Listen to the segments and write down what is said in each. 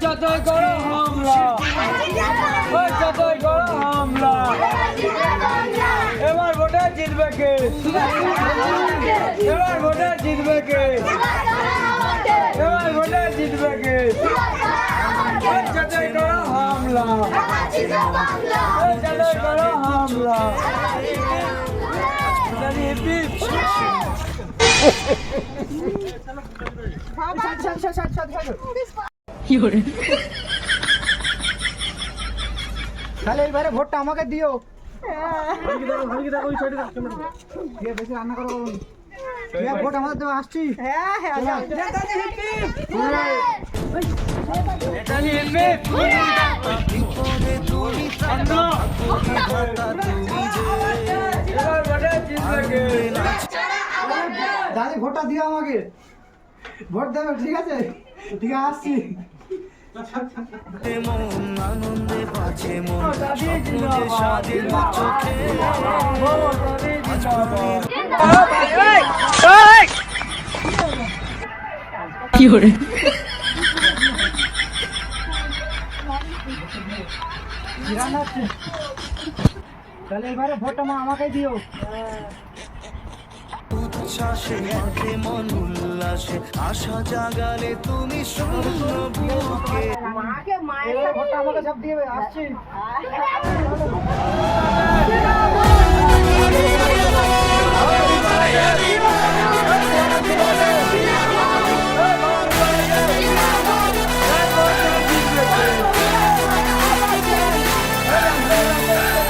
যতই করো হামলা, ওই যতই করো হামলা, এবার ভোটে জিতবে কে? এবার ভোটে জিতবে কে? এবার ভোটে জিতবে কে? ওই যতই করো হামলা, ওই যতই করো হামলা। তাহলে এইবারে ভোটটা আমাকে দিও। বেশি রান্না করো ভোট আমাদের দেওয়া আসছি। দাদি ভোটটা দিও আমাকে, ভোট দেবে ঠিক আছে? ঠিক আছে আসছি। আনন্দে বাঁচে মন স্বাধীন চোখে কি করে তাহলে এবারে ভোটটা আমাকে দিও। উচ্ছ্বাসে মাঠে মন উল্লাসে আশা জাগালে তুমি শূন্য বুকে ভোটটা আমাকে সব দিয়ে আসছি।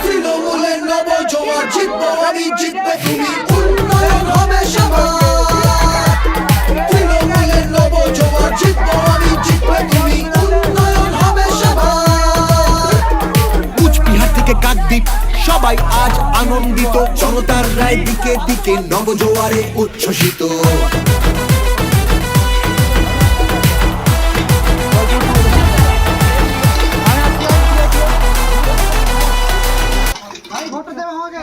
তৃণমূলের নবজোয়ার জিতবো আমি, জিতবে তুমি, উন্নয়ন হবে সবার। তৃণমূলের নবজোয়ার জিতবো আমি, জিতবে তুমি, উন্নয়ন হবে সবার। কুচবিহার থেকে কাকদ্বীপ সবাই আজ আনন্দিত, জনতার রায় দিকে দিকে নবজোয়ারে উচ্ছ্বসিত। ভোটটা দেবে আমাকে,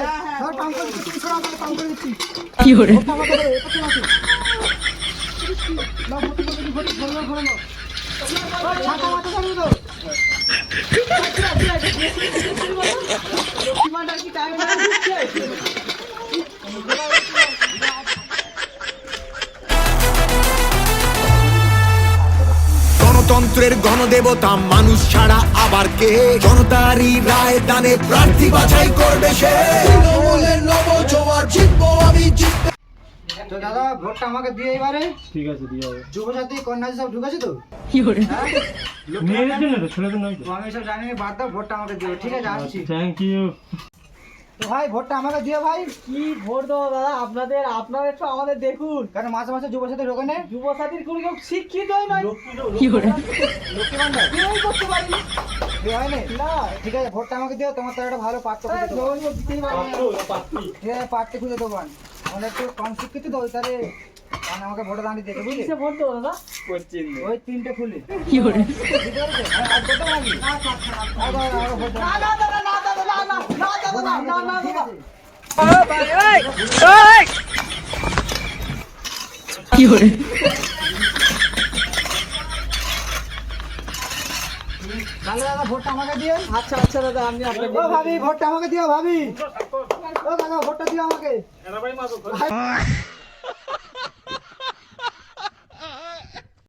কাম করে দিচ্ছি, কাম করে দিচ্ছি। কি করে আমাকে দেবে, এটা কি আছে? না ভোট ভরে নাও। ছাতা মাথা চালিয়ে দাও। গণতন্ত্রের গণদেবতা মানুষ ছাড়া আবার কে? জনতারই রায় দানে প্রার্থী বাছাই করবে সে। তৃণমূলের নবজোয়ার জিতবো আমি, জিতবে। তো দাদা ভোটটা আমাকে দিয়ে এবারে। ঠিক আছে, দিয়ে হবে। যুবসাথী কন্যাজি সব ঢুকেছে তো? কি করে মেয়েদের জন্য তো, ছেলেদের নয় তো। তো আমি সব জানি, বাদ দাও, ভোটটা আমাকে দিও ঠিক আছে? আসছি। Thank you. তো ভাই ভোটটা আমাকে দিও ভাই। কি ভোট দেবো দাদা আপনাদের? আপনারা একটু আমাদের দেখুন। কারণ মাসে মাসে যুবসাথী ঢোকে না। যুবসাথীর কোনো কেউ শিক্ষিত নয়, কি করে লক্ষ্মী ভান্ডার কেউই করতে পারিনি। হয় না? না ঠিক আছে ভোটটা আমাকে দিও, তোমার তো একটা ভালো পাত্র খুঁজে দেবো। দিতেই পারি না। ঠিক আছে পাত্র খুঁজে দেবো। আমাদের একটু কম শিক্ষিত তো ওই তারে মানে আমাকে ভোটে দাঁড়িয়ে দেখে বুঝলি? কিসে ভোট দেবো দাদা? ওই তিনটে ফুলি কি করে বুঝতে পারছো? আর কত লাগি? আরো ভোট দাও। না না দাদা, না দাদা, না না না দাদা, না না না ঠিক দাদা। আছে। কি করে তাহলে দাদা ভোটটা আমাকে দিও। আচ্ছা আচ্ছা দাদা, আমি আপনাকে ও ভাবি ভোটটা আমাকে দিও ভাবি। ও দাদা ভোটটা দিও আমাকে।